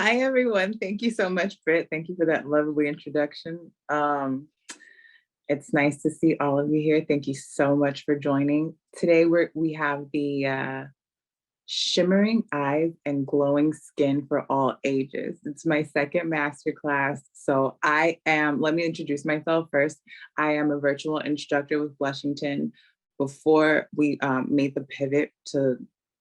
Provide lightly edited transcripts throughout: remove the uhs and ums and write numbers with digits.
Hi, everyone. Thank you so much, Britt. Thank you for that lovely introduction. It's nice to see all of you here. Thank you so much for joining. Today, we have the Shimmering Eyes and Glowing Skin for All Ages. It's my second masterclass. So let me introduce myself first. I am a virtual instructor with Blushington. Before we made the pivot to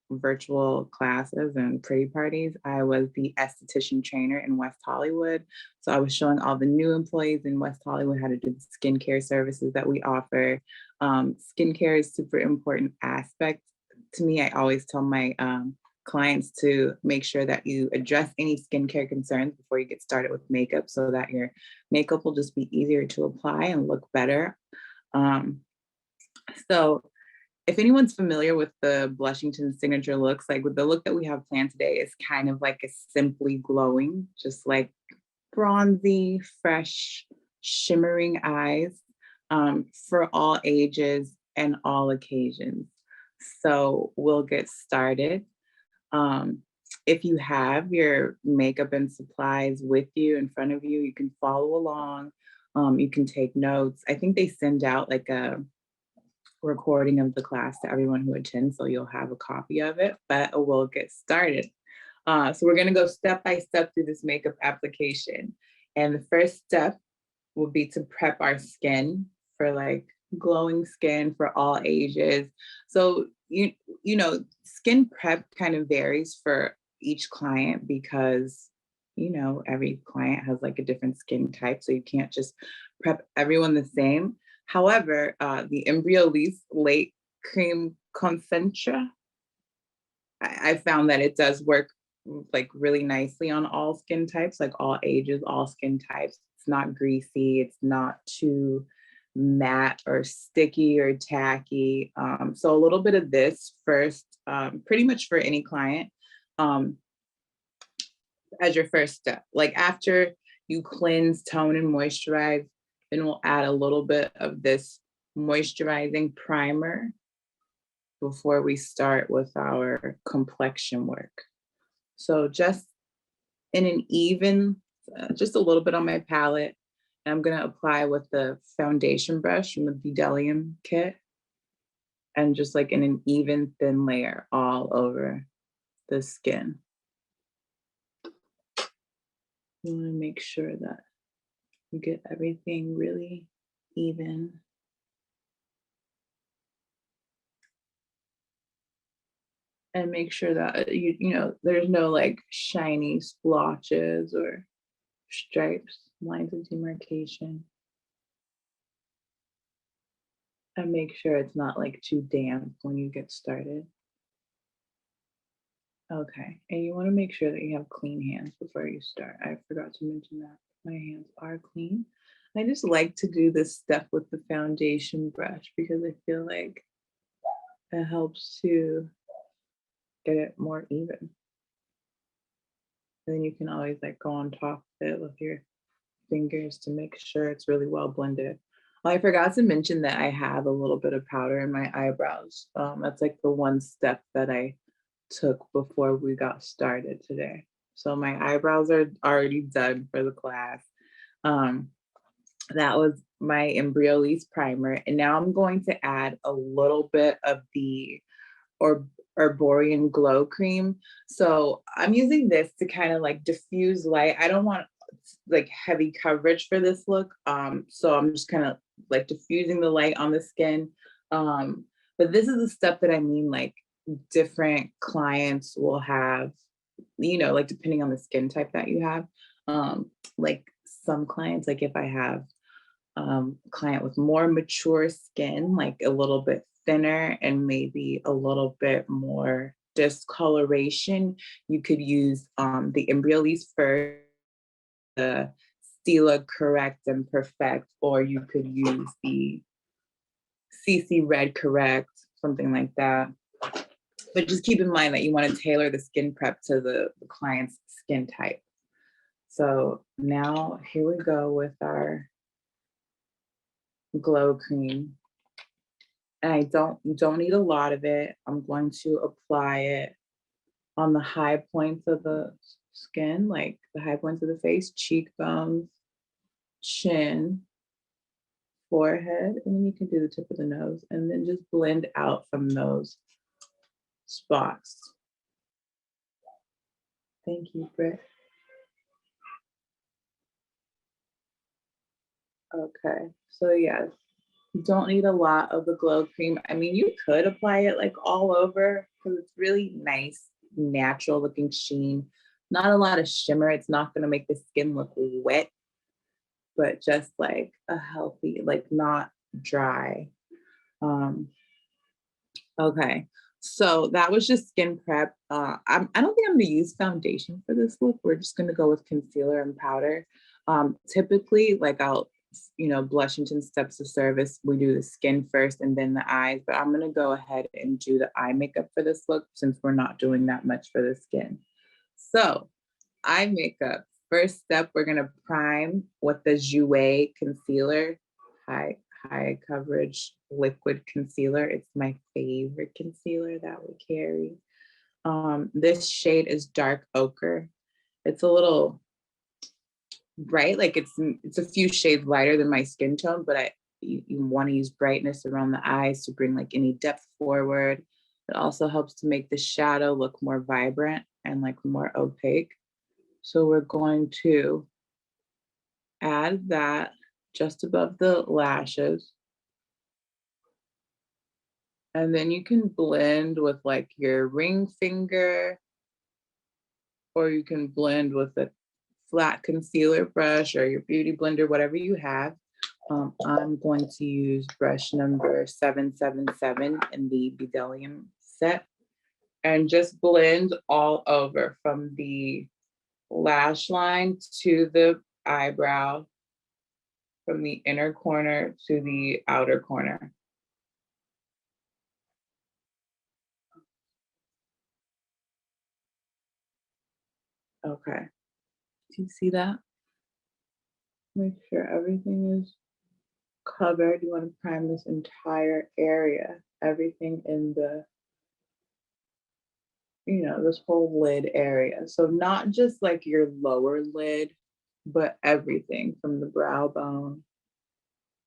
virtual classes and pretty parties, I was the esthetician trainer in West Hollywood. So I was showing all the new employees in West Hollywood how to do the skincare services that we offer. Skincare is super important aspect to me. I always tell my clients to make sure that you address any skincare concerns before you get started with makeup so that your makeup will just be easier to apply and look better. So if anyone's familiar with the Blushington signature looks, like with the look that we have planned today is kind of like a simply glowing, just like bronzy, fresh, shimmering eyes for all ages and all occasions. So we'll get started. Um, if you have your makeup and supplies with you in front of you, you can follow along. You can take notes. I think they send out like a recording of the class to everyone who attends, so you'll have a copy of it, but we'll get started. So we're gonna go step by step through this makeup application. And the first step will be to prep our skin for like glowing skin for all ages. So you know, skin prep kind of varies for each client because every client has like a different skin type, so you can't just prep everyone the same. However, the Embryolisse Late Cream Concentra, I found that it does work like really nicely on all skin types, like all ages, all skin types. It's not greasy, it's not too matte or sticky or tacky. So a little bit of this first, pretty much for any client, as your first step. Like after you cleanse, tone, and moisturize, then we'll add a little bit of this moisturizing primer before we start with our complexion work. So just in an even, just a little bit on my palette. And I'm gonna apply with the foundation brush from the Bedelium kit and just like in an even thin layer all over the skin. You wanna make sure that you get everything really even. And make sure that there's no like shiny splotches or stripes, lines of demarcation. And make sure it's not like too damp when you get started. Okay, and you want to make sure that you have clean hands before you start. I forgot to mention that my hands are clean. I just like to do this step with the foundation brush because I feel like it helps to get it more even. And then you can always like go on top of it with your fingers to make sure it's really well blended. Oh, I forgot to mention that I have a little bit of powder in my eyebrows. That's like the one step that I took before we got started today. So my eyebrows are already done for the class. That was my Embryolisse primer. And now I'm going to add a little bit of the Herborian Glow Cream. So I'm using this to kind of like diffuse light. I don't want like heavy coverage for this look. So I'm just kind of like diffusing the light on the skin. But this is the step that I mean, like different clients will have, like depending on the skin type that you have. Like some clients, like if I have client with more mature skin, like a little bit thinner and maybe a little bit more discoloration, you could use the Embryolisse first, the Stila Correct and Perfect, or you could use the CC Red Correct, something like that. But just keep in mind that you want to tailor the skin prep to the client's skin type. So now here we go with our glow cream. And you don't need a lot of it. I'm going to apply it on the high points of the skin, like the high points of the face, cheekbones, chin, forehead, and then you can do the tip of the nose, and then just blend out from those spots. Thank you, Britt. Okay, so yes, you don't need a lot of the glow cream. I mean, you could apply it like all over because it's really nice, natural looking sheen. Not a lot of shimmer. It's not going to make the skin look wet, but just like a healthy, like not dry. Um, okay, so that was just skin prep. I don't think I'm going to use foundation for this look. We're just going to go with concealer and powder. Typically, like I'll, Blushington steps of service. We do the skin first and then the eyes, but I'm going to go ahead and do the eye makeup for this look since we're not doing that much for the skin. So, eye makeup. First step, we're going to prime with the Jouer concealer, high coverage liquid concealer. It's my favorite concealer that we carry. This shade is dark ochre. It's a little bright, like it's a few shades lighter than my skin tone, but you want to use brightness around the eyes to bring like any depth forward. It also helps to make the shadow look more vibrant and like more opaque. So we're going to add that just above the lashes. And then you can blend with like your ring finger, or you can blend with a flat concealer brush or your beauty blender, whatever you have. I'm going to use brush number 777 in the Bdellium set and just blend all over from the lash line to the eyebrow, from the inner corner to the outer corner. Okay, do you see that? Make sure everything is covered. You want to prime this entire area, everything in the, this whole lid area. So not just like your lower lid, but everything from the brow bone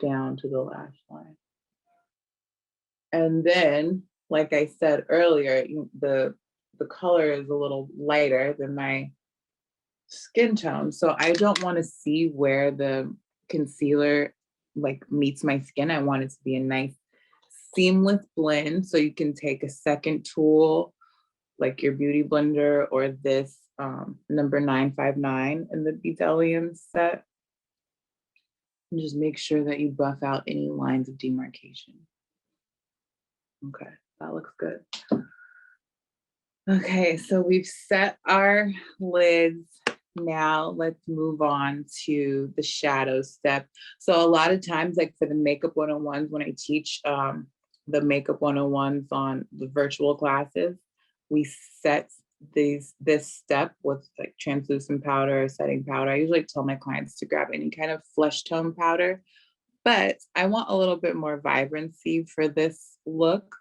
down to the lash line. And then, like I said earlier, the color is a little lighter than my skin tone. So I don't want to see where the concealer like meets my skin. I want it to be a nice seamless blend. So you can take a second tool like your beauty blender or this number 959 in the Bdellium set. And just make sure that you buff out any lines of demarcation. Okay, that looks good. Okay, so we've set our lids. Now let's move on to the shadow step. So a lot of times, like for the makeup 101s, when I teach the makeup 101s on the virtual classes, we set this step with like translucent powder or setting powder. I usually tell my clients to grab any kind of flesh tone powder, but I want a little bit more vibrancy for this look.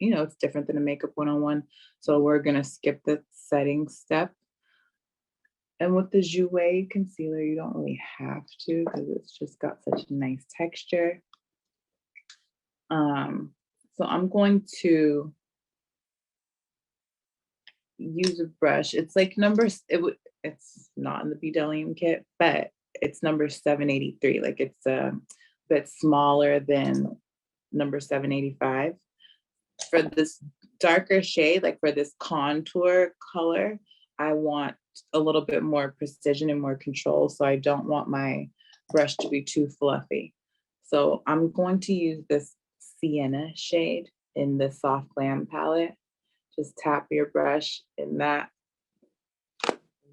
It's different than a makeup 101. So we're gonna skip the setting step. And with the Jouer concealer, you don't really have to because it's just got such a nice texture. So I'm going to use a brush. It's like it's not in the Bdellium kit, but it's number 783. Like it's a bit smaller than number 785. For this darker shade, like for this contour color, I want a little bit more precision and more control. So I don't want my brush to be too fluffy. So I'm going to use this sienna shade in the Soft Glam palette. Just tap your brush in that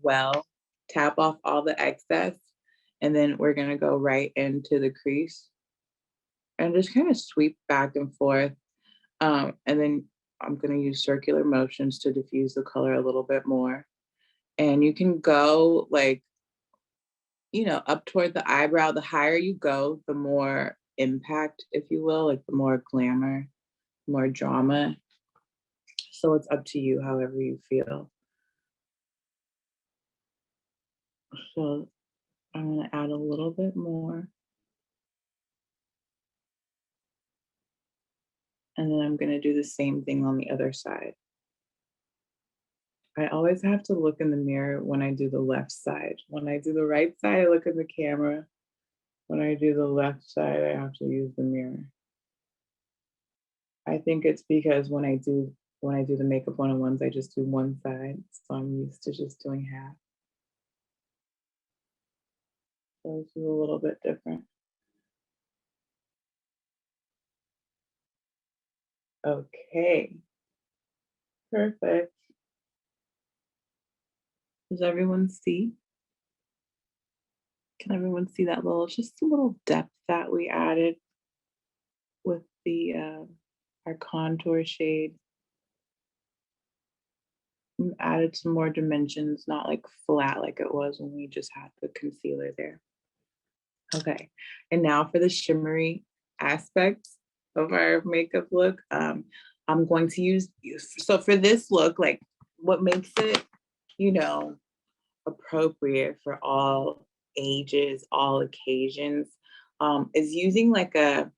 well, tap off all the excess, and then we're gonna go right into the crease and just kind of sweep back and forth. And then I'm gonna use circular motions to diffuse the color a little bit more. And you can go like, up toward the eyebrow. The higher you go, the more impact, if you will, like the more glamour, more drama. So it's up to you, however you feel. So I'm gonna add a little bit more, and then I'm gonna do the same thing on the other side. I always have to look in the mirror when I do the left side. When I do the right side, I look in the camera. When I do the left side, I have to use the mirror. I think it's because when I do the makeup one-on-ones, I just do one side. So I'm used to just doing half. So this is a little bit different. Okay, perfect. Does everyone see? Can everyone see that just a little depth that we added with the our contour shade? We added some more dimensions, not like flat like it was when we just had the concealer there. Okay, and now for the shimmery aspects of our makeup look, I'm going to so for this look, like what makes it, you know, appropriate for all ages, all occasions, is using like a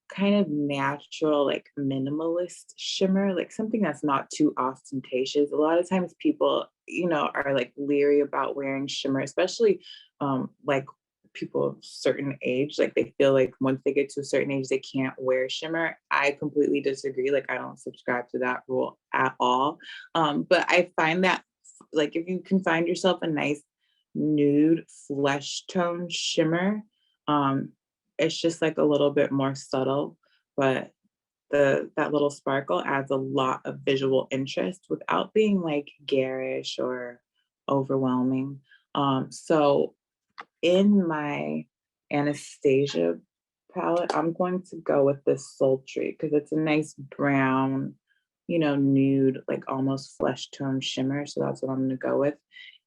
kind of natural, like minimalist shimmer, like something that's not too ostentatious. A lot of times people, are like leery about wearing shimmer, especially like people of certain age, like they feel like once they get to a certain age, they can't wear shimmer. I completely disagree. Like I don't subscribe to that rule at all. But I find that like if you can find yourself a nice nude flesh tone shimmer, um, it's just like a little bit more subtle, but that little sparkle adds a lot of visual interest without being like garish or overwhelming. So in my Anastasia palette, I'm going to go with this sultry because it's a nice brown, nude, like almost flesh tone shimmer. So that's what I'm going to go with.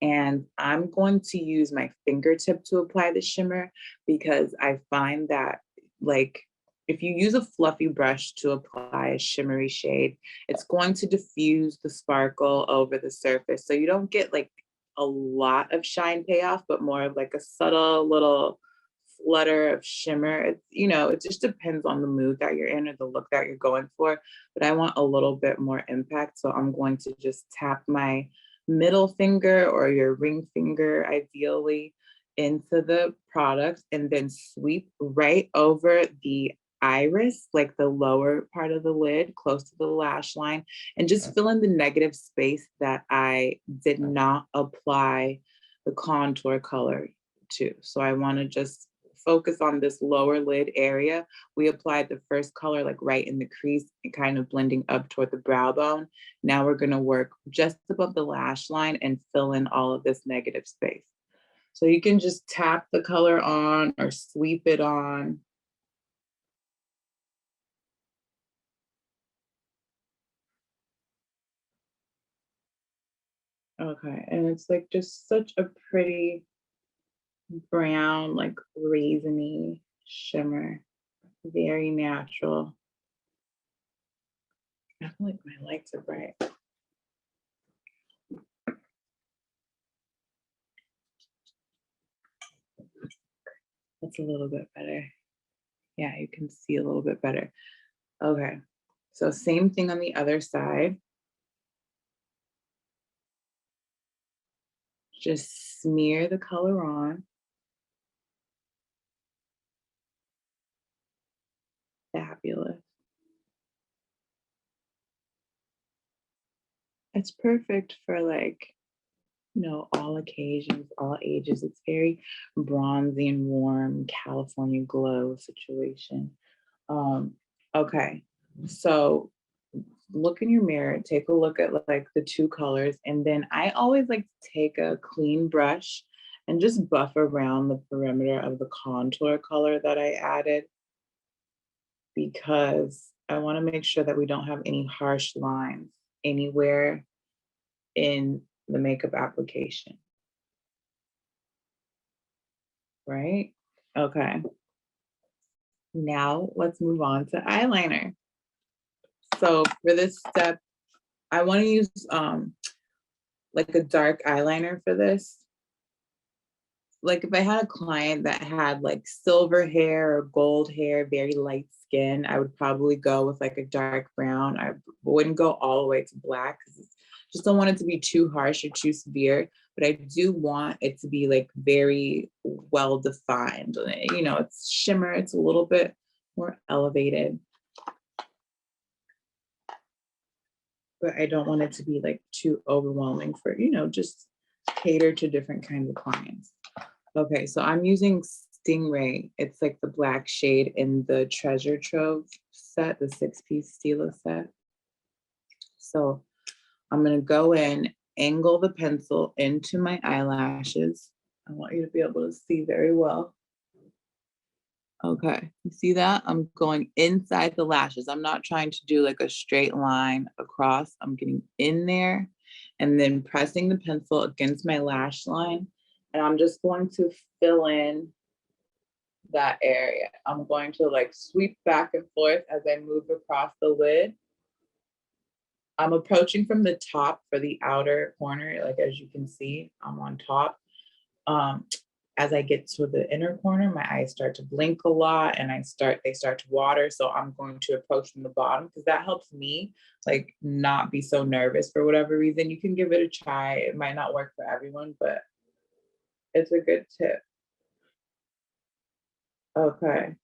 And I'm going to use my fingertip to apply the shimmer because I find that, like, if you use a fluffy brush to apply a shimmery shade, it's going to diffuse the sparkle over the surface. So you don't get like a lot of shine payoff, but more of like a subtle little flutter of shimmer. It just depends on the mood that you're in or the look that you're going for. But I want a little bit more impact. So I'm going to just tap my middle finger or your ring finger, ideally, into the product and then sweep right over the iris, like the lower part of the lid, close to the lash line, and just fill in the negative space that I did not apply the contour color to. So I want to just focus on this lower lid area. We applied the first color like right in the crease and kind of blending up toward the brow bone. Now we're going to work just above the lash line and fill in all of this negative space. So you can just tap the color on or sweep it on. Okay, and it's like just such a pretty brown, like raisiny shimmer. Very natural. I feel like my lights are bright. That's a little bit better. Yeah, you can see a little bit better. Okay, so same thing on the other side. Just smear the color on. Fabulous. It's perfect for like, all occasions, all ages. It's very bronzy and warm, California glow situation. Okay, so look in your mirror, take a look at like the two colors, and then I always like to take a clean brush and just buff around the perimeter of the contour color that I added because I want to make sure that we don't have any harsh lines anywhere in the makeup application, right? Okay, now let's move on to eyeliner. So for this step, I want to use like a dark eyeliner for this. Like if I had a client that had like silver hair or gold hair, very light skin, I would probably go with like a dark brown. I wouldn't go all the way to black because just don't want it to be too harsh or too severe. But I do want it to be like very well defined. You know, it's shimmer, it's a little bit more elevated, but I don't want it to be like too overwhelming for, you know, just cater to different kinds of clients. Okay, so I'm using Stingray. It's like the black shade in the Treasure Trove set, the 6-piece Stila set. So I'm gonna go in, angle the pencil into my eyelashes. I want you to be able to see very well. Okay, you see that? I'm going inside the lashes. I'm not trying to do like a straight line across. I'm getting in there and then pressing the pencil against my lash line. And I'm just going to fill in that area. I'm going to like sweep back and forth as I move across the lid. I'm approaching from the top for the outer corner. Like as you can see, I'm on top. Um, as I get to the inner corner, my eyes start to blink a lot and they start to water. So I'm going to approach from the bottom because that helps me like not be so nervous for whatever reason. You can give it a try. It might not work for everyone, but it's a good tip. Okay.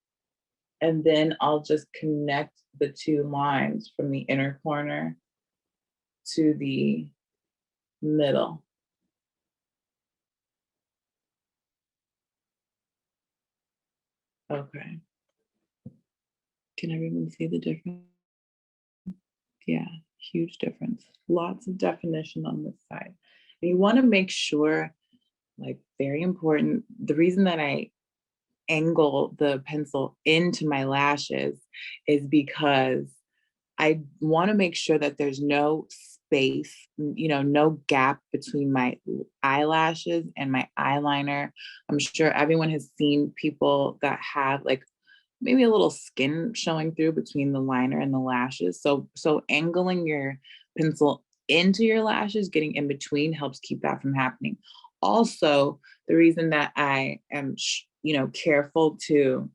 And then I'll just connect the two lines from the inner corner to the middle. Okay. Can everyone see the difference? Yeah, huge difference. Lots of definition on this side. And you want to make sure, like, very important, the reason that I angle the pencil into my lashes is because I want to make sure that there's no space, you know, no gap between my eyelashes and my eyeliner. I'm sure everyone has seen people that have like maybe a little skin showing through between the liner and the lashes. So angling your pencil into your lashes, getting in between helps keep that from happening. Also, the reason that I am, you know, careful to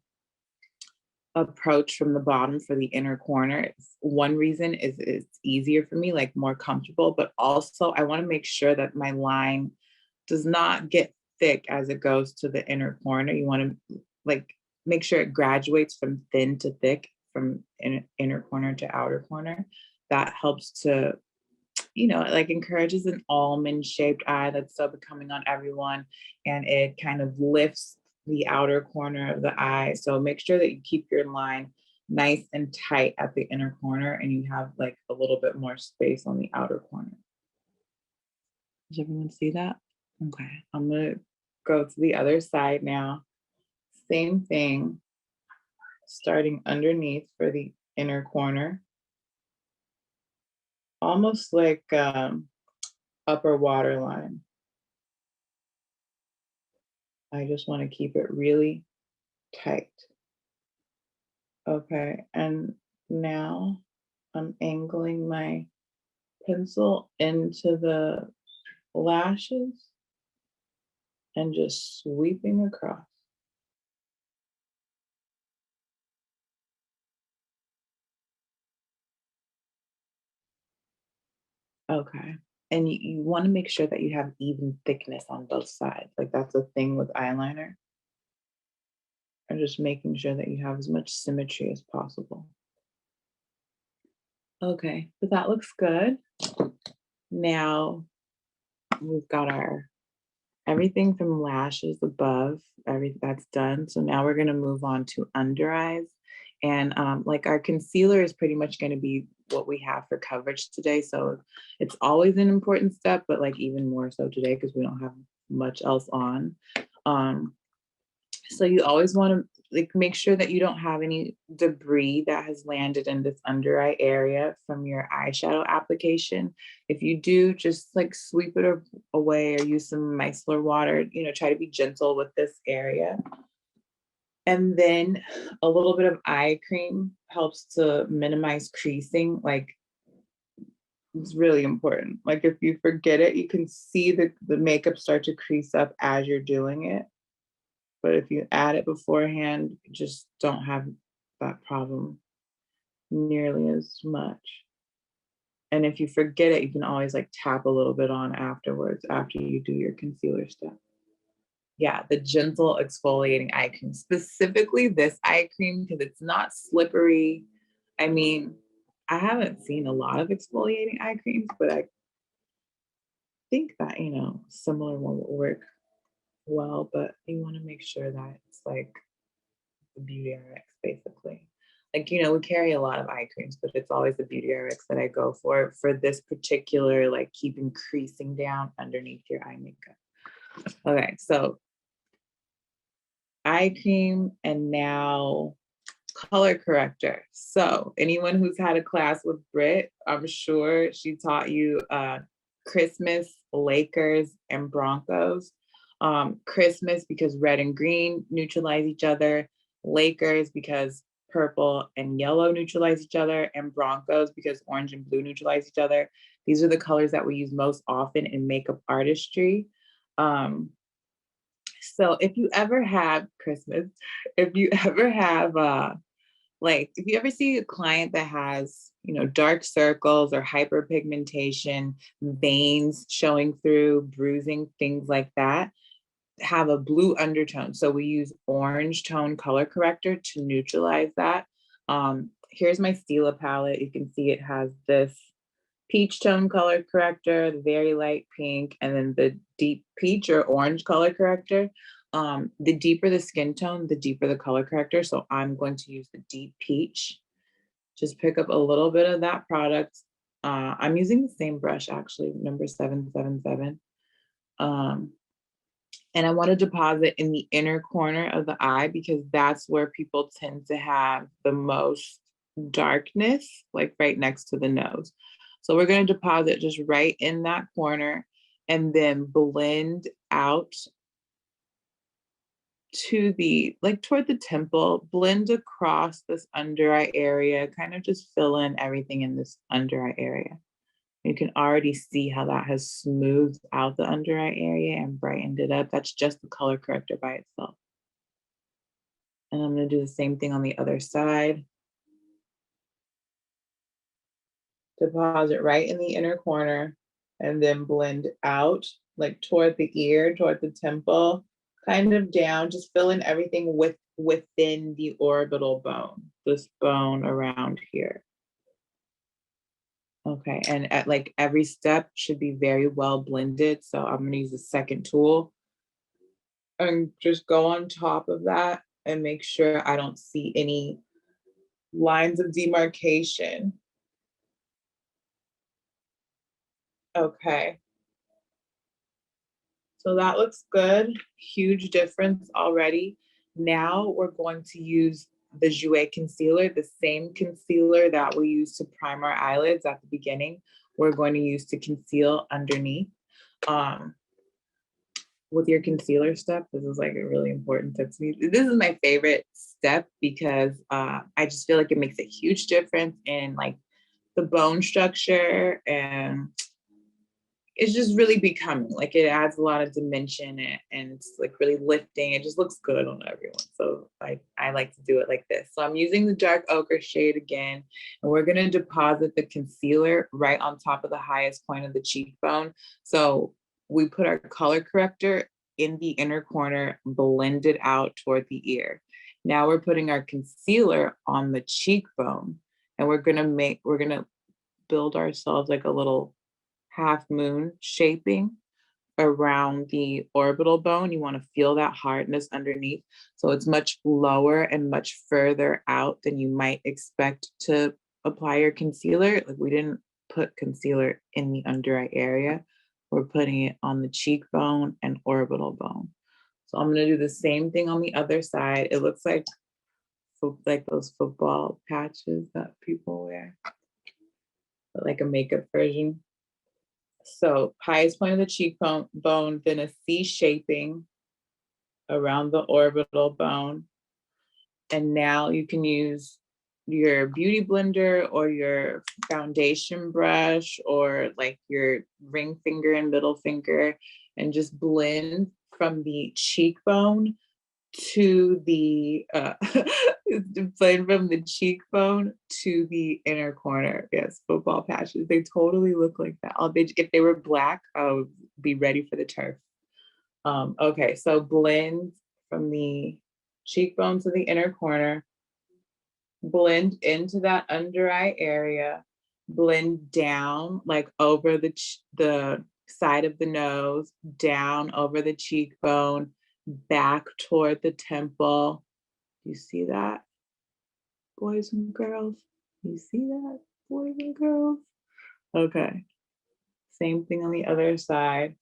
approach from the bottom for the inner corner. One reason is it's easier for me, like more comfortable, but also I want to make sure that my line does not get thick as it goes to the inner corner. You want to like make sure it graduates from thin to thick, from inner corner to outer corner. That helps to, you know, it like encourages an almond shaped eye that's so becoming on everyone. And it kind of lifts the outer corner of the eye. So make sure that you keep your line nice and tight at the inner corner and you have like a little bit more space on the outer corner. Does everyone see that? Okay, I'm gonna go to the other side now. Same thing, starting underneath for the inner corner, almost like upper waterline. I just want to keep it really tight. Okay, and now I'm angling my pencil into the lashes and just sweeping across. Okay. And you want to make sure that you have even thickness on both sides. Like that's a thing with eyeliner. And just making sure that you have as much symmetry as possible. Okay, but that looks good. Now we've got our everything from lashes above, everything that's done. So now we're gonna move on to under eyes. And like our concealer is pretty much gonna be what we have for coverage today. So it's always an important step, but like even more so today because we don't have much else on. Um, so you always want to like make sure that you don't have any debris that has landed in this under eye area from your eyeshadow application. If you do, just like sweep it away or use some micellar water, you know, try to be gentle with this area. And then a little bit of eye cream helps to minimize creasing. Like It's really important. Like if you forget it, you can see the makeup start to crease up as you're doing it. But if you add it beforehand, you just don't have that problem nearly as much. And if you forget it, you can always like tap a little bit on afterwards after you do your concealer step. Yeah, the gentle exfoliating eye cream, specifically this eye cream because it's not slippery. I mean, I haven't seen a lot of exfoliating eye creams, but I think that, similar one will work well, but you want to make sure that it's like the Beauty RX basically. Like, we carry a lot of eye creams, but it's always the Beauty RX that I go for this particular, like keeping creasing down underneath your eye makeup. Okay, so eye cream and now color corrector. So anyone who's had a class with Britt, I'm sure she taught you Christmas, Lakers, and Broncos. Christmas because red and green neutralize each other. Lakers because purple and yellow neutralize each other. And Broncos because orange and blue neutralize each other. These are the colors that we use most often in makeup artistry. So if you ever have Christmas, if you ever have like if you ever see a client that has, dark circles or hyperpigmentation, veins showing through, bruising, things like that, have a blue undertone. So we use orange tone color corrector to neutralize that. Here's my Stila palette. You can see it has this peach tone color corrector, the very light pink, and then the deep peach or orange color corrector. The deeper the skin tone, the deeper the color corrector. So I'm going to use the deep peach. Just pick up a little bit of that product. I'm using the same brush actually, number 777. And I want to deposit in the inner corner of the eye because that's where people tend to have the most darkness, like right next to the nose. So we're going to deposit just right in that corner and then blend out to toward the temple, blend across this under eye area, kind of just fill in everything in this under eye area. You can already see how that has smoothed out the under eye area and brightened it up. That's just the color corrector by itself. And I'm going to do the same thing on the other side. Deposit right in the inner corner and then blend out like toward the ear, toward the temple, kind of down, just fill in everything within the orbital bone, this bone around here. Okay, and at like every step should be very well blended. So I'm gonna use the second tool and just go on top of that and make sure I don't see any lines of demarcation. Okay. So that looks good. Huge difference already. Now we're going to use the Jouer concealer, the same concealer that we use to prime our eyelids at the beginning. We're going to use to conceal underneath. With your concealer step, this is like a really important tip to me. This is my favorite step because I just feel like it makes a huge difference in like the bone structure, and it's just really becoming, like it adds a lot of dimension and it's like really lifting. It just looks good on everyone. So I like to do it like this. So I'm using the dark ochre shade again, and we're gonna deposit the concealer right on top of the highest point of the cheekbone. So we put our color corrector in the inner corner, blend it out toward the ear. Now we're putting our concealer on the cheekbone, and we're gonna build ourselves like a little half moon shaping around the orbital bone. You want to feel that hardness underneath. So it's much lower and much further out than you might expect to apply your concealer. Like we didn't put concealer in the under eye area. We're putting it on the cheekbone and orbital bone. So I'm going to do the same thing on the other side. It looks like those football patches that people wear, but like a makeup version. So highest point of the cheekbone, then a C shaping around the orbital bone. And now you can use your beauty blender or your foundation brush or like your ring finger and middle finger and just blend from the cheekbone to the blend from the cheekbone to the inner corner. Yes, football patches. They totally look like that. If they were black, I would be ready for the turf. Okay, so blend from the cheekbone to the inner corner, blend into that under eye area, blend down like over the side of the nose, down over the cheekbone, back toward the temple. You see that, boys and girls? You see that, boys and girls? Okay, same thing on the other side.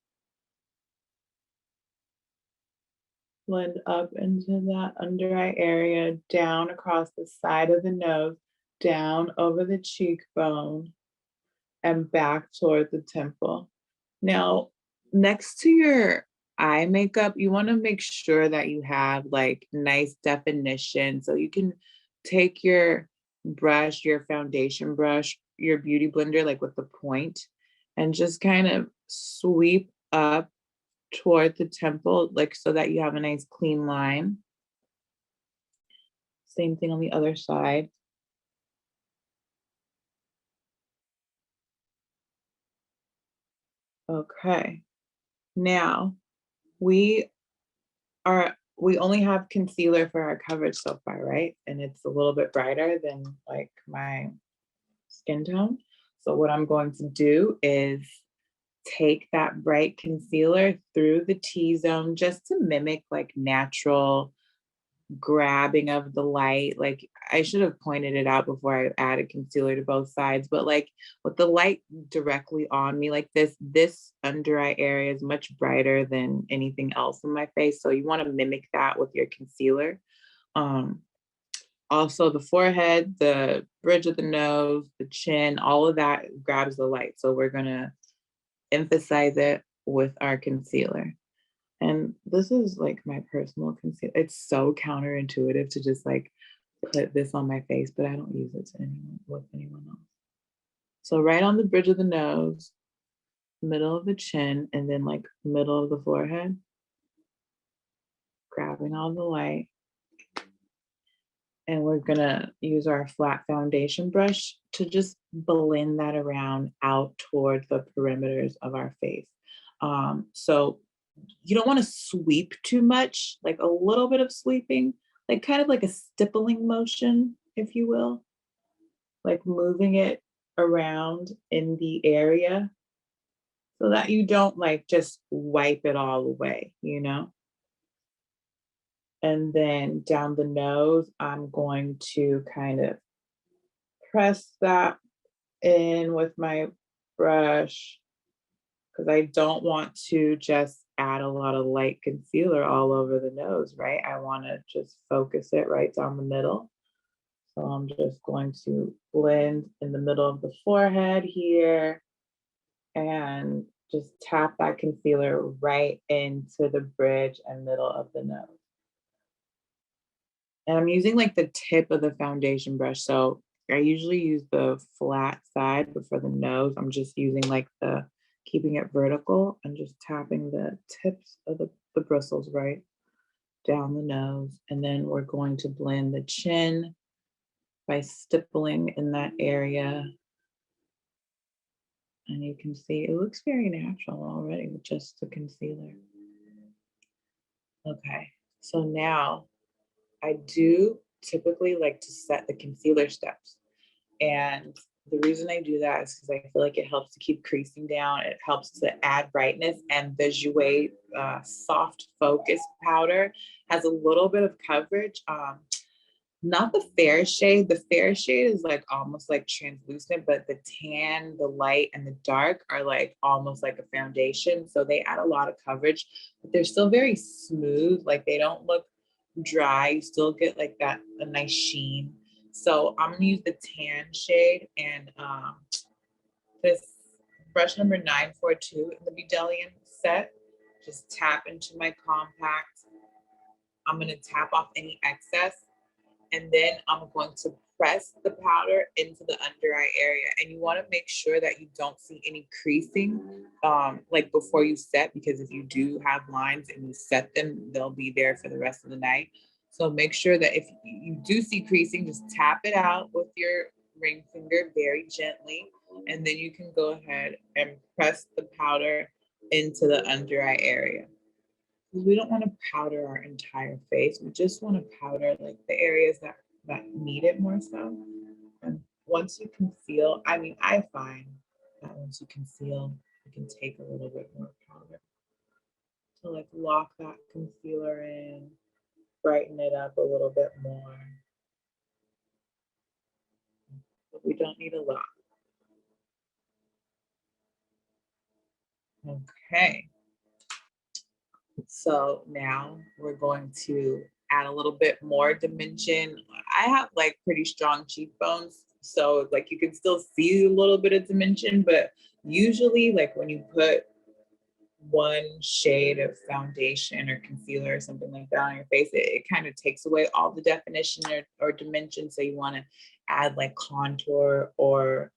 Blend up into that under eye area, down across the side of the nose, down over the cheekbone, and back toward the temple. Now, next to your eye makeup, you want to make sure that you have like nice definition. So you can take your brush, your foundation brush, your beauty blender, like with the point, and just kind of sweep up toward the temple, like so that you have a nice clean line. Same thing on the other side. Okay. Now we we only have concealer for our coverage so far, right? And it's a little bit brighter than like my skin tone. So what I'm going to do is take that bright concealer through the T-zone just to mimic like natural grabbing of the light. Like I should have pointed it out before I added concealer to both sides, but like with the light directly on me like this under eye area is much brighter than anything else in my face. So you want to mimic that with your concealer. Um, Also the forehead, the bridge of the nose, the chin, all of that grabs the light. So we're gonna emphasize it with our concealer. And this is like my personal concealer. It's so counterintuitive to just like put this on my face, but I don't use it to anyone with anyone else. So right on the bridge of the nose, middle of the chin, and then like middle of the forehead, grabbing all the light. And we're gonna use our flat foundation brush to just blend that around out toward the perimeters of our face. So you don't want to sweep too much, like a little bit of sweeping, like kind of like a stippling motion, if you will, like moving it around in the area so that you don't like just wipe it all away, you know? And then down the nose, I'm going to kind of press that in with my brush because I don't want to just add a lot of light concealer all over the nose, right? I want to just focus it right down the middle. So I'm just going to blend in the middle of the forehead here and just tap that concealer right into the bridge and middle of the nose. And I'm using like the tip of the foundation brush. So I usually use the flat side, but for the nose, I'm just using like keeping it vertical and just tapping the tips of the bristles right down the nose. And then we're going to blend the chin by stippling in that area. And you can see it looks very natural already with just the concealer. Okay, so now I do typically like to set the concealer steps. And the reason I do that is because I feel like it helps to keep creasing down. It helps to add brightness. And the Jouer Soft Focus powder has a little bit of coverage. Not the fair shade. The fair shade is like almost like translucent, but the tan, the light, and the dark are like almost like a foundation. So they add a lot of coverage, but they're still very smooth. Like they don't look dry. You still get like that a nice sheen. So I'm gonna use the tan shade and this brush number 942 in the Bedelian set. Just tap into my compact. I'm gonna tap off any excess and then I'm going to press the powder into the under eye area, and you want to make sure that you don't see any creasing like before you set, because if you do have lines and you set them, they'll be there for the rest of the night. So make sure that if you do see creasing, just tap it out with your ring finger very gently, and then you can go ahead and press the powder into the under eye area. We don't want to powder our entire face. We just want to powder like the areas that need it more so. And once you conceal, I mean, I find that once you conceal, you can take a little bit more powder to like lock that concealer in, brighten it up a little bit more. But we don't need a lot. Okay. So now we're going to add a little bit more dimension. I have like pretty strong cheekbones, so like you can still see a little bit of dimension, but usually like when you put one shade of foundation or concealer or something like that on your face, it kind of takes away all the definition or dimension. So you want to add like contour or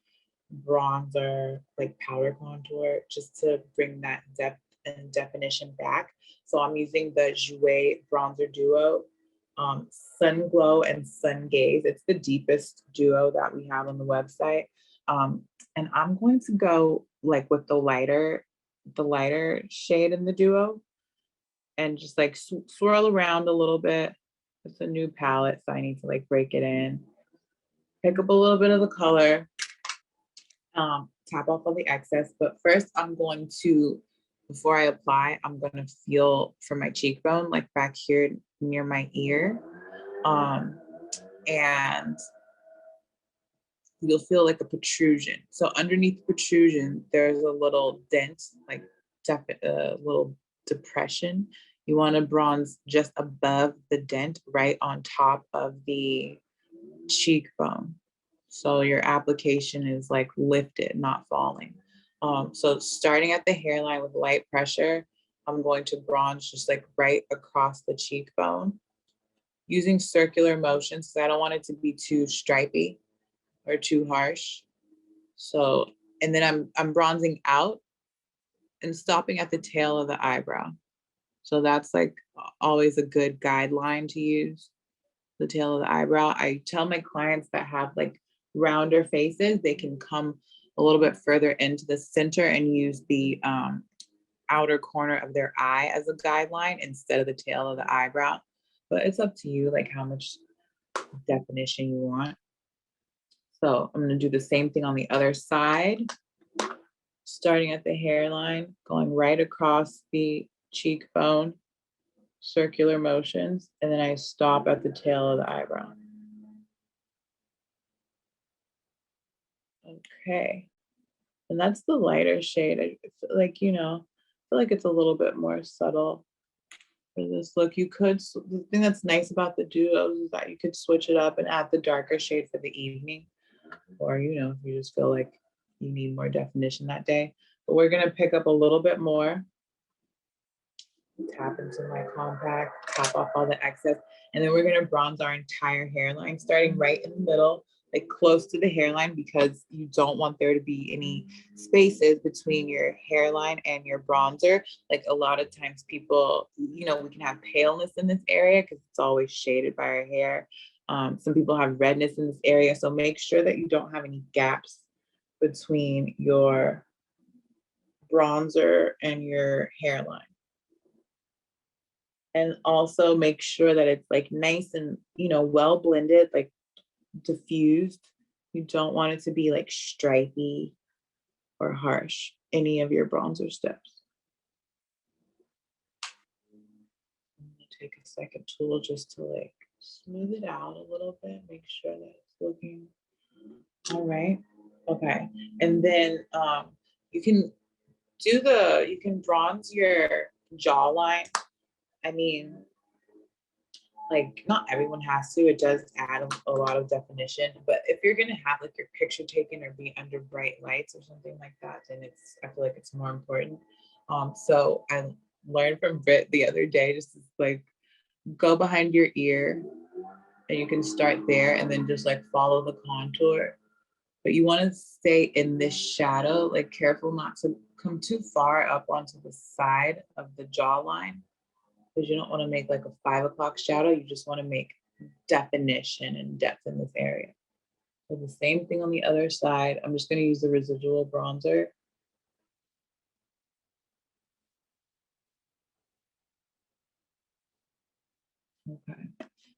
bronzer, like powder contour, just to bring that depth and definition back. So I'm using the Jouer Bronzer Duo, Sun Glow and Sun Gaze. It's the deepest duo that we have on the website. And I'm going to go like with the lighter shade in the duo, and just like swirl around a little bit. It's a new palette, so I need to like break it in, pick up a little bit of the color, tap off all the excess. But first I'm going to, before I apply, I'm going to feel for my cheekbone, like back here near my ear. And you'll feel like a protrusion. So underneath the protrusion, there's a little dent, like a little depression. You want to bronze just above the dent, right on top of the cheekbone. So your application is like lifted, not falling. So starting at the hairline with light pressure, I'm going to bronze just like right across the cheekbone using circular motions, because I don't want it to be too stripy or too harsh. So, and then I'm bronzing out and stopping at the tail of the eyebrow. So that's like always a good guideline to use, the tail of the eyebrow. I tell my clients that have like rounder faces, they can come a little bit further into the center and use the outer corner of their eye as a guideline instead of the tail of the eyebrow. But it's up to you, like how much definition you want. So I'm going to do the same thing on the other side, starting at the hairline, going right across the cheekbone, circular motions, and then I stop at the tail of the eyebrow. Okay. And that's the lighter shade. I feel like, I feel like it's a little bit more subtle for this look. You could, the thing that's nice about the duos is that you could switch it up and add the darker shade for the evening. Or, if you just feel like you need more definition that day. But we're going to pick up a little bit more, tap into my compact, tap off all the excess, and then we're going to bronze our entire hairline, starting right in the middle, like close to the hairline, because you don't want there to be any spaces between your hairline and your bronzer. Like a lot of times people, we can have paleness in this area because it's always shaded by our hair. Some people have redness in this area. So make sure that you don't have any gaps between your bronzer and your hairline. And also make sure that it's like nice and, well blended, like diffused. You don't want it to be like stripy or harsh, any of your bronzer steps. I'm gonna take a second tool just to like smooth it out a little bit, make sure that it's looking all right. Okay. And then you can you can bronze your jawline. I mean, like not everyone has to. It does add a lot of definition. But if you're gonna have like your picture taken or be under bright lights or something like that, then I feel like it's more important. So I learned from Britt the other day, just like go behind your ear And you can start there and then just like follow the contour. But you want to stay in this shadow, like careful not to come too far up onto the side of the jawline, because you don't want to make like a 5 o'clock shadow. You just want to make definition and depth in this area. So the same thing on the other side. I'm just going to use the residual bronzer. Okay.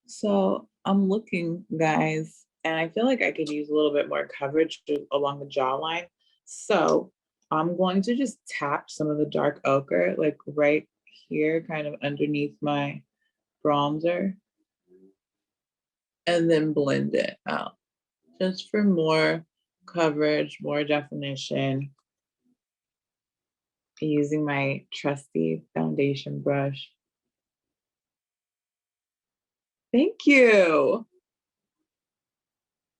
So I'm looking, guys, and I feel like I could use a little bit more coverage along the jawline. So I'm going to just tap some of the dark ochre, like right here, kind of underneath my bronzer, and then blend it out just for more coverage, more definition, using my trusty foundation brush. Thank you.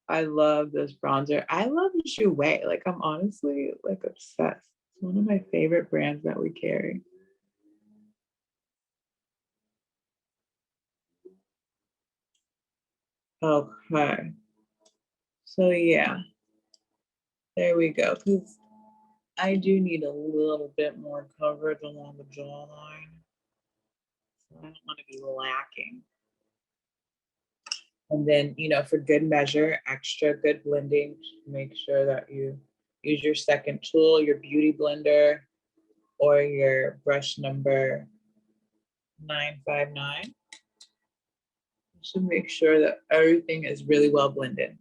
I love this bronzer. I love Jouer. Like I'm honestly like obsessed. It's one of my favorite brands that we carry. Okay. So yeah, there we go. Because I do need a little bit more coverage along the jawline. So I don't want to be lacking. And then, for good measure, extra good blending, make sure that you use your second tool, your beauty blender, or your brush number 959. To make sure that everything is really well blended.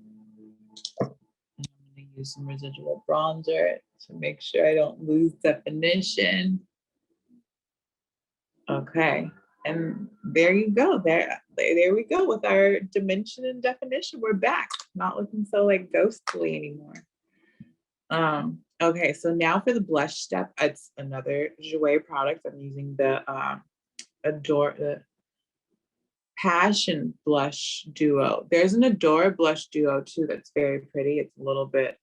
And I'm going to use some residual bronzer to make sure I don't lose definition. Okay, and there you go. There we go with our dimension and definition. We're back, not looking so like ghostly anymore. Okay, so now for the blush step, it's another Jouer product. I'm using the Passion Blush Duo. There's an Adore Blush Duo too that's very pretty. It's a little bit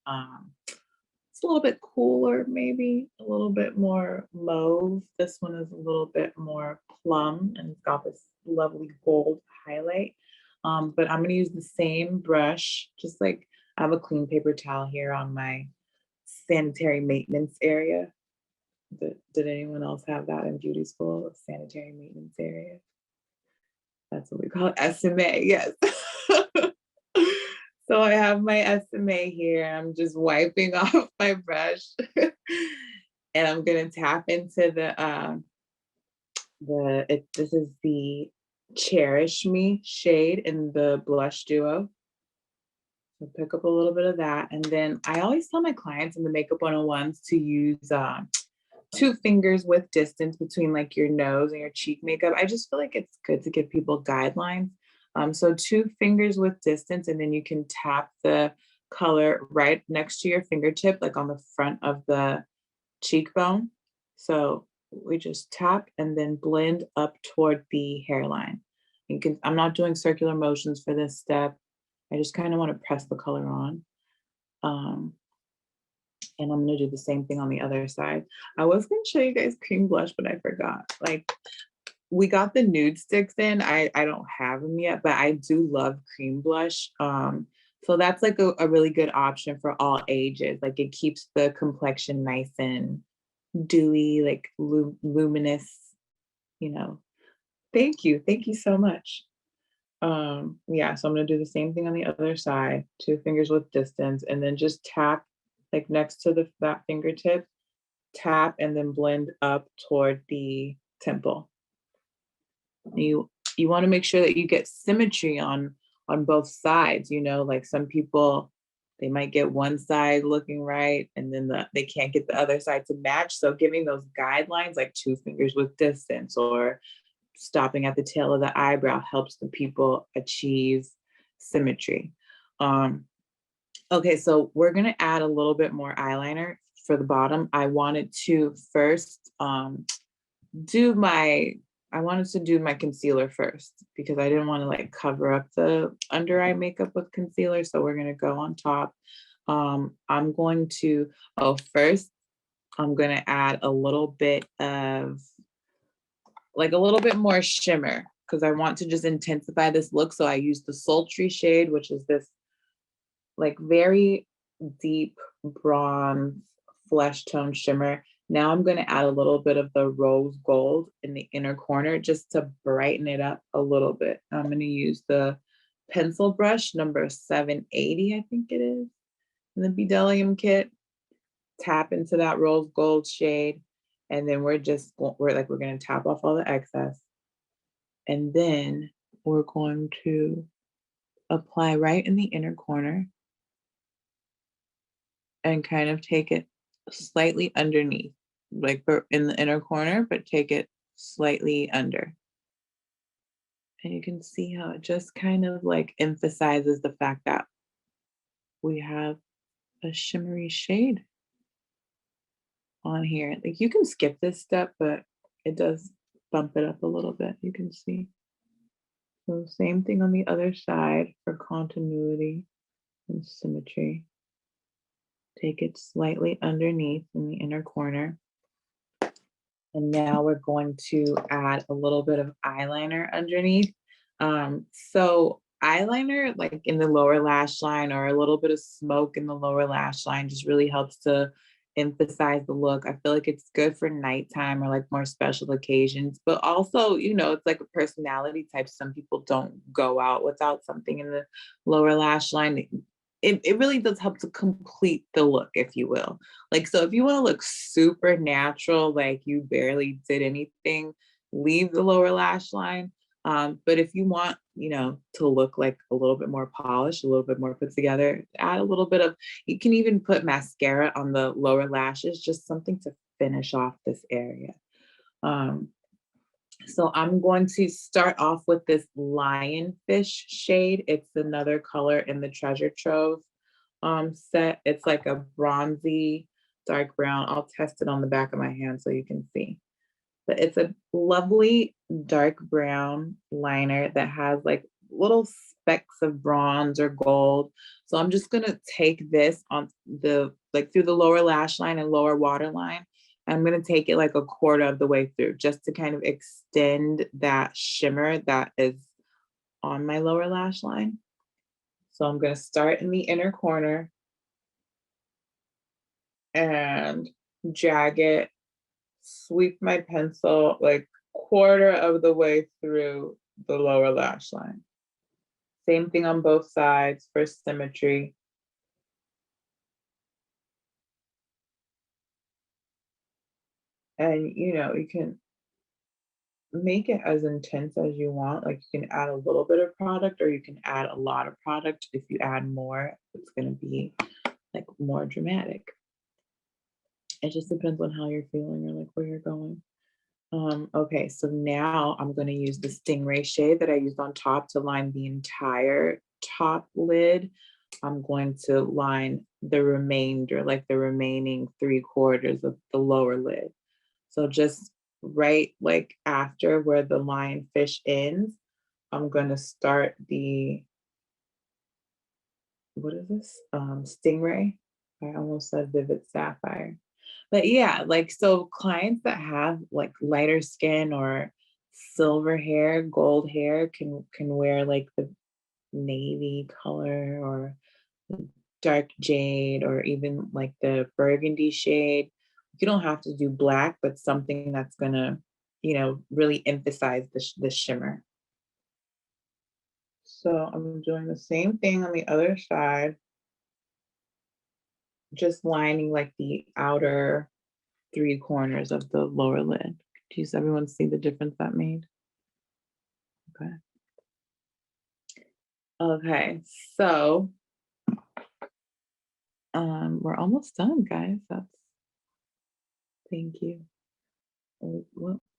cooler, maybe a little bit more mauve. This one is a little bit more plum and it's got this lovely gold highlight. But I'm gonna use the same brush, just like I have a clean paper towel here on my sanitary maintenance area. Did anyone else have that in beauty school? Sanitary maintenance area. That's what we call it, SMA, yes. So I have my SMA here. I'm just wiping off my brush. And I'm gonna tap into this is the Cherish Me shade in the Blush Duo. So pick up a little bit of that. And then I always tell my clients in the Makeup 101s to use 2 fingers with distance between like your nose and your cheek makeup. I just feel like it's good to give people guidelines. So 2 fingers with distance, and then you can tap the color right next to your fingertip, like on the front of the cheekbone. So we just tap and then blend up toward the hairline. I'm not doing circular motions for this step. I just kind of want to press the color on. And I'm gonna do the same thing on the other side. I was gonna show you guys cream blush, but I forgot. Like we got the nude sticks in. I don't have them yet, but I do love cream blush. So that's like a really good option for all ages. Like it keeps the complexion nice and dewy, like luminous, you know. Thank you. Thank you so much. Yeah, so I'm gonna do the same thing on the other side, 2 fingers with distance, and then just tap like next to that fingertip, tap and then blend up toward the temple. You want to make sure that you get symmetry on both sides. Like some people, they might get one side looking right and then they can't get the other side to match. So giving those guidelines like 2 fingers with distance or stopping at the tail of the eyebrow helps the people achieve symmetry. Okay, so we're gonna add a little bit more eyeliner for the bottom. I wanted to first do my concealer first because I didn't want to like cover up the under eye makeup with concealer. So we're gonna go on top. First I'm gonna add a little bit more shimmer. because I want to just intensify this look. So I use the Sultry shade, which is this like very deep bronze flesh tone shimmer. Now I'm going to add a little bit of the rose gold in the inner corner just to brighten it up a little bit. I'm going to use the pencil brush number 780, I think it is, in the Bdellium kit. Tap into that rose gold shade, and then we're going to tap off all the excess. And then we're going to apply right in the inner corner and kind of take it slightly underneath, like in the inner corner, but take it slightly under. And you can see how it just kind of like emphasizes the fact that we have a shimmery shade on here. Like you can skip this step, but it does bump it up a little bit, you can see. So same thing on the other side for continuity and symmetry. Take it slightly underneath in the inner corner. And now we're going to add a little bit of eyeliner underneath. So eyeliner like in the lower lash line or a little bit of smoke in the lower lash line just really helps to emphasize the look. I feel like it's good for nighttime or like more special occasions, but also, you know, it's like a personality type. Some people don't go out without something in the lower lash line. It really does help to complete the look, if you will. Like, so if you want to look super natural, like you barely did anything, leave the lower lash line. But if you want, you know, to look like a little bit more polished, a little bit more put together, add a little bit of, you can even put mascara on the lower lashes, just something to finish off this area. So I'm going to start off with this Lionfish shade. It's another color in the Treasure Trove set. It's like a bronzy, dark brown. I'll test it on the back of my hand so you can see. But it's a lovely dark brown liner that has like little specks of bronze or gold. So I'm just gonna take this on the, like through the lower lash line and lower waterline. I'm gonna take it like a quarter of the way through just to kind of extend that shimmer that is on my lower lash line. So I'm gonna start in the inner corner and jag it, sweep my pencil like quarter of the way through the lower lash line. Same thing on both sides for symmetry. And you know, you can make it as intense as you want. Like you can add a little bit of product or you can add a lot of product. If you add more, it's going to be like more dramatic. It just depends on how you're feeling or like where you're going. Okay, so now I'm going to use the Stingray shade that I used on top to line the entire top lid. I'm going to line the remainder, like the remaining 3/4 of the lower lid. So just right like after where the lionfish ends, I'm going to start the, what is this? Stingray. I almost said Vivid Sapphire. But yeah, like so clients that have like lighter skin or silver hair, gold hair can wear like the navy color or dark jade or even like the burgundy shade. You don't have to do black, but something that's gonna, you know, really emphasize the shimmer. So I'm doing the same thing on the other side, just lining like the outer 3/4 of the lower lid. Does everyone see the difference that made? Okay. Okay, so we're almost done, guys. That's, thank you.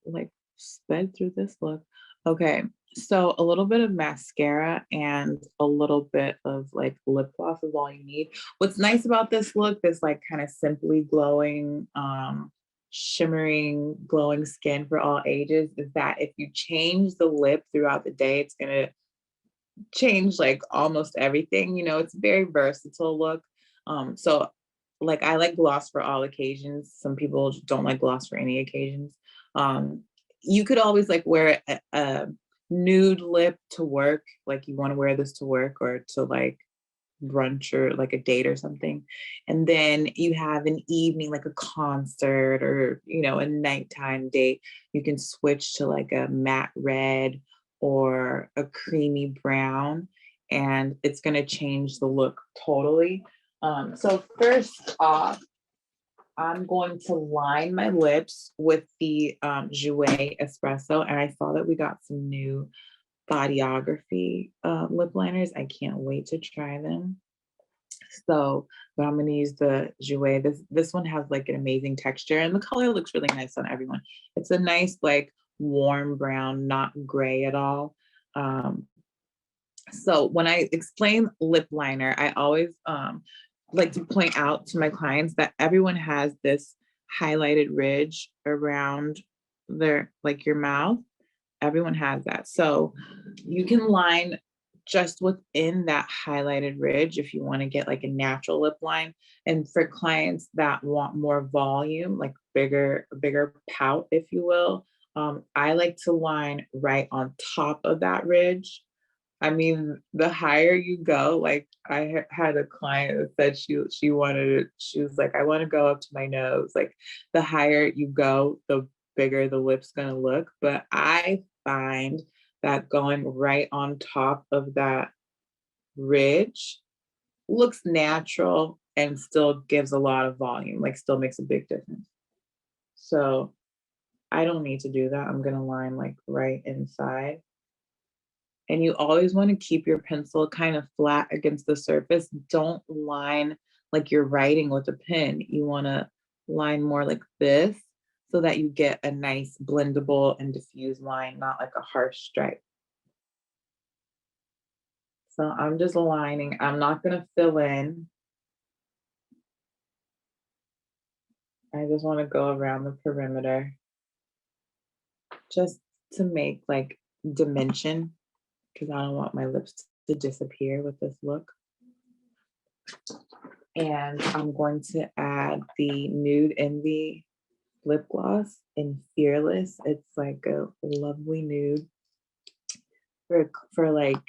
Like sped through this look. Okay, so a little bit of mascara and a little bit of like lip gloss is all you need. What's nice about this look, this like kind of simply glowing, shimmering, glowing skin for all ages, is that if you change the lip throughout the day, it's gonna change like almost everything. You know, it's a very versatile look. So like I like gloss for all occasions. Some people don't like gloss for any occasions. You could always like wear nude lip to work, like you want to wear this to work or to like brunch or like a date or something. And then you have an evening, like a concert or, a nighttime date. You can switch to like a matte red or a creamy brown, and it's going to change the look totally. So first off, I'm going to line my lips with the Jouer Espresso. And I saw that we got some new Bodyography lip liners. I can't wait to try them. So, but I'm gonna use the Jouer. This one has like an amazing texture, and the color looks really nice on everyone. It's a nice like warm brown, not gray at all. Um, so when I explain lip liner, I always like to point out to my clients that everyone has this highlighted ridge around their like your mouth. Everyone has that. So you can line just within that highlighted ridge if you want to get like a natural lip line. And for clients that want more volume, like bigger pout, if you will, I like to line right on top of that ridge. I mean, the higher you go, like had a client that said she wanted it, she was like, I want to go up to my nose. Like the higher you go, the bigger the lip's gonna look. But I find that going right on top of that ridge looks natural and still gives a lot of volume, like still makes a big difference. So I don't need to do that. I'm gonna line like right inside. And you always want to keep your pencil kind of flat against the surface. Don't line like you're writing with a pen. You want to line more like this so that you get a nice blendable and diffused line, not like a harsh stripe. So I'm just lining. I'm not going to fill in. I just want to go around the perimeter just to make like dimension, because I don't want my lips to disappear with this look. And I'm going to add the Nude Envy lip gloss in Fearless. It's like a lovely nude. For like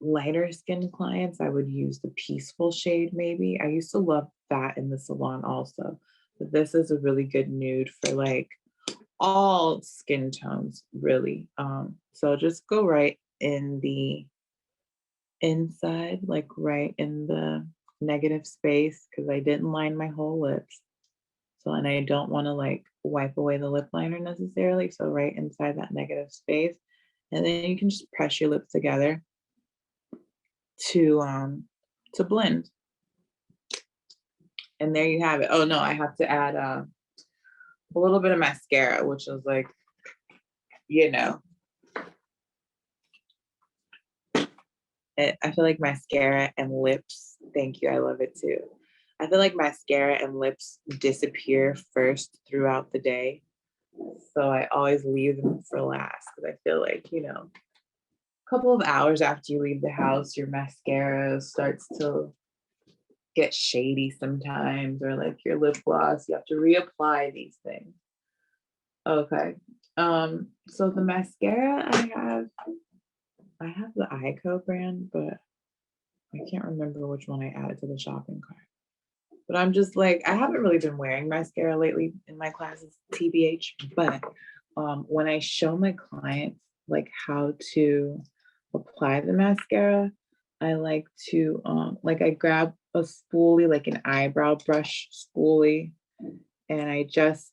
lighter skin clients, I would use the Peaceful shade maybe. I used to love that in the salon also. But this is a really good nude for like all skin tones, really. So just go right in the inside, like right in the negative space, because I didn't line my whole lips. So, and I don't want to like wipe away the lip liner necessarily. So right inside that negative space. And then you can just press your lips together to blend. And there you have it. Oh no, I have to add a little bit of mascara, which is like, you know, I feel like mascara and lips, thank you, I love it too. I feel like mascara and lips disappear first throughout the day. So I always leave them for last because I feel like, a couple of hours after you leave the house, your mascara starts to get shady sometimes, or like your lip gloss, you have to reapply these things. Okay. So the mascara I have the Ico brand, but I can't remember which one I added to the shopping cart. But I'm just like, I haven't really been wearing mascara lately in my classes, TBH. But when I show my clients like how to apply the mascara, I like to like I grab a spoolie, like an eyebrow brush spoolie, and I just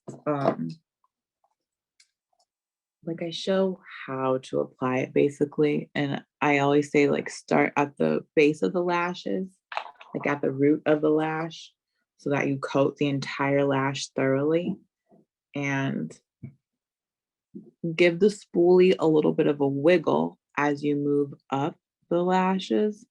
like I show how to apply it basically. And I always say like start at the base of the lashes, like at the root of the lash, so that you coat the entire lash thoroughly, and give the spoolie a little bit of a wiggle as you move up the lashes.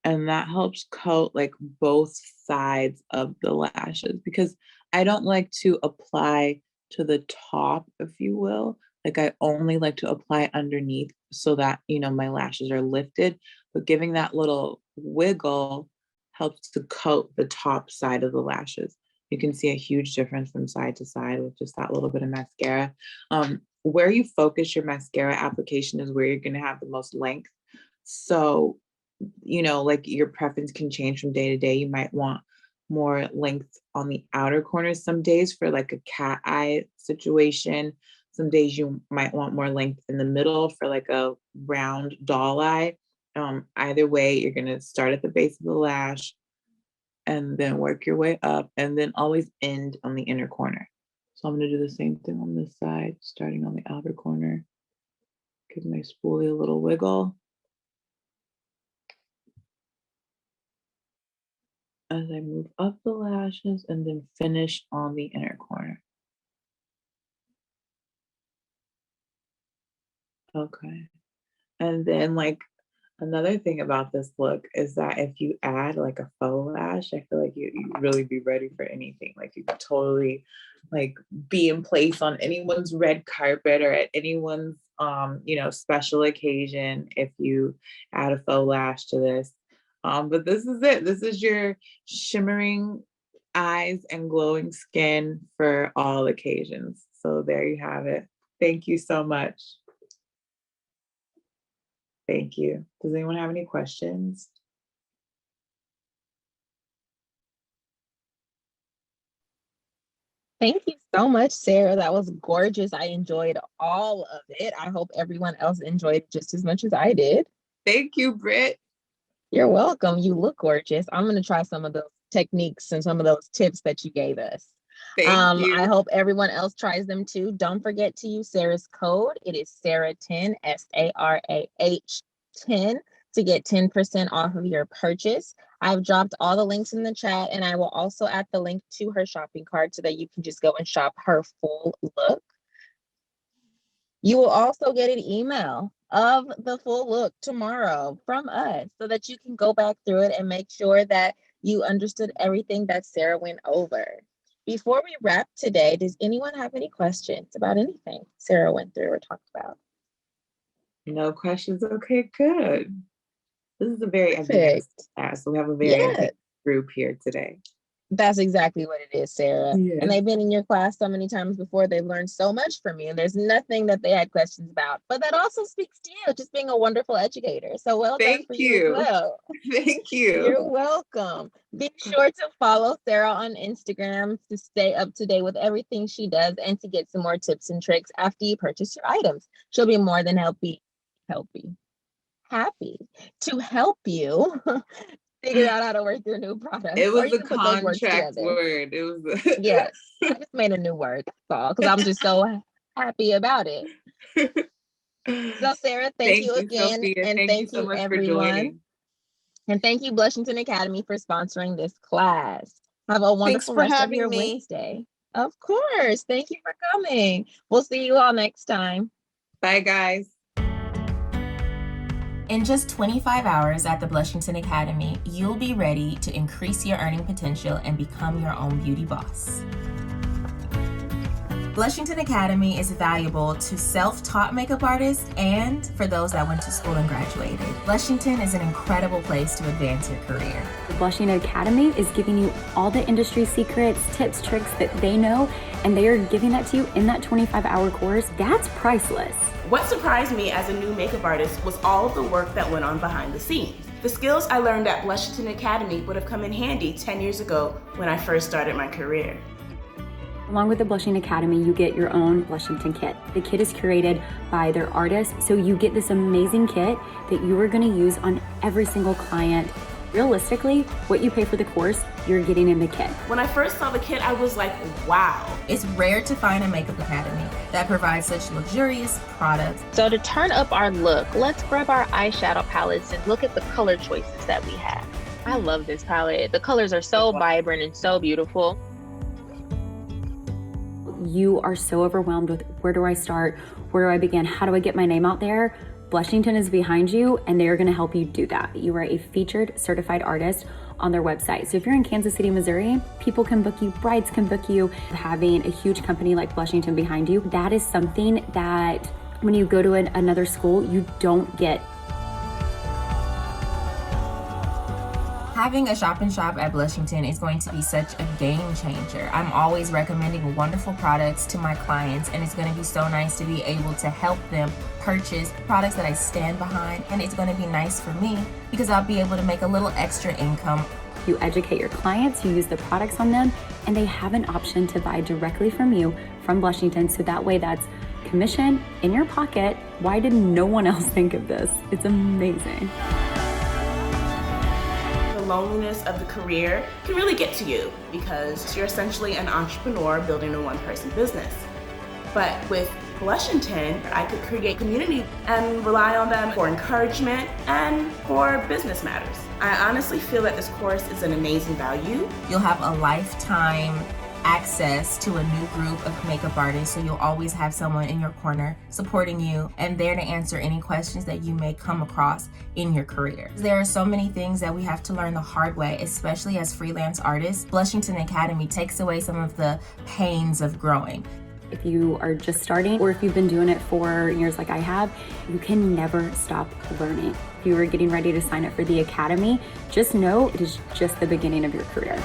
And that helps coat like both sides of the lashes, because I don't like to apply to the top, if you will. Like I only like to apply underneath so that, my lashes are lifted, but giving that little wiggle helps to coat the top side of the lashes. You can see a huge difference from side to side with just that little bit of mascara. where you focus your mascara application is where you're going to have the most length. So, like your preference can change from day to day. You might want more length on the outer corners some days for like a cat eye situation. Some days you might want more length in the middle for like a round doll eye. Either way, you're going to start at the base of the lash and then work your way up and then always end on the inner corner. So I'm going to do the same thing on this side, starting on the outer corner. Give my spoolie a little wiggle. As I move up the lashes and then finish on the inner corner. Okay. And then like another thing about this look is that if you add like a faux lash, I feel like you really be ready for anything. Like you could totally like be in place on anyone's red carpet or at anyone's special occasion if you add a faux lash to this. But this is it. This is your shimmering eyes and glowing skin for all occasions. So there you have it. Thank you so much. Thank you. Does anyone have any questions? Thank you so much, Sarah. That was gorgeous. I enjoyed all of it. I hope everyone else enjoyed just as much as I did. Thank you, Britt. You're welcome. You look gorgeous. I'm going to try some of those techniques and some of those tips that you gave us. Thank you. I hope everyone else tries them too. Don't forget to use Sarah's code. It is Sarah10, SARAH10, to get 10% off of your purchase. I've dropped all the links in the chat, and I will also add the link to her shopping cart so that you can just go and shop her full look. You will also get an email of the full look tomorrow from us so that you can go back through it and make sure that you understood everything that Sarah went over. Before we wrap today, does anyone have any questions about anything Sarah went through or talked about? No questions. Okay, good. This is a very advanced class. So we have a very advanced group here today. That's exactly what it is, Sarah. Yeah. And they've been in your class so many times before. They've learned so much from you. And there's nothing that they had questions about. But that also speaks to you, just being a wonderful educator. So well done for you as well. Thank you. You're welcome. Be sure to follow Sarah on Instagram to stay up to date with everything she does and to get some more tips and tricks after you purchase your items. She'll be more than happy to help you figure out how to work your new product. It was a contract word. It was yes. I just made a new word, because I'm just so happy about it. So Sarah, thank you again. Sophia. And thank you so much everyone. And thank you, Blushington Academy, for sponsoring this class. Have a wonderful rest of your Wednesday. Of course. Thank you for coming. We'll see you all next time. Bye, guys. In just 25 hours at the Blushington Academy, you'll be ready to increase your earning potential and become your own beauty boss. Blushington Academy is valuable to self-taught makeup artists and for those that went to school and graduated. Blushington is an incredible place to advance your career. The Blushington Academy is giving you all the industry secrets, tips, tricks that they know, and they are giving that to you in that 25-hour course. That's priceless. What surprised me as a new makeup artist was all of the work that went on behind the scenes. The skills I learned at Blushington Academy would have come in handy 10 years ago when I first started my career. Along with the Blushington Academy, you get your own Blushington kit. The kit is curated by their artists, so you get this amazing kit that you are going to use on every single client. Realistically, what you pay for the course, you're getting in the kit. When I first saw the kit, I was like, wow. It's rare to find a makeup academy that provides such luxurious products. So to turn up our look, let's grab our eyeshadow palettes and look at the color choices that we have. I love this palette. The colors are so vibrant and so beautiful. You are so overwhelmed with where do I start? Where do I begin? How do I get my name out there? Blushington is behind you and they are going to help you do that. You are a featured certified artist on their website. So if you're in Kansas City, Missouri, people can book you, brides can book you. Having a huge company like Blushington behind you, that is something that when you go to another school, you don't get. Having a shop in shop at Blushington is going to be such a game changer. I'm always recommending wonderful products to my clients, and it's going to be so nice to be able to help them purchase products that I stand behind, and it's going to be nice for me because I'll be able to make a little extra income. You educate your clients, you use the products on them, and they have an option to buy directly from you, from Blushington, so that way that's commission in your pocket. Why did no one else think of this? It's amazing. The loneliness of the career can really get to you because you're essentially an entrepreneur building a one-person business. But with Blushington, I could create community and rely on them for encouragement and for business matters. I honestly feel that this course is an amazing value. You'll have a lifetime access to a new group of makeup artists, so you'll always have someone in your corner supporting you and there to answer any questions that you may come across in your career. There are so many things that we have to learn the hard way, especially as freelance artists. Blushington Academy takes away some of the pains of growing. If you are just starting, or if you've been doing it for years like I have, you can never stop learning. If you are getting ready to sign up for the Academy, just know it is just the beginning of your career.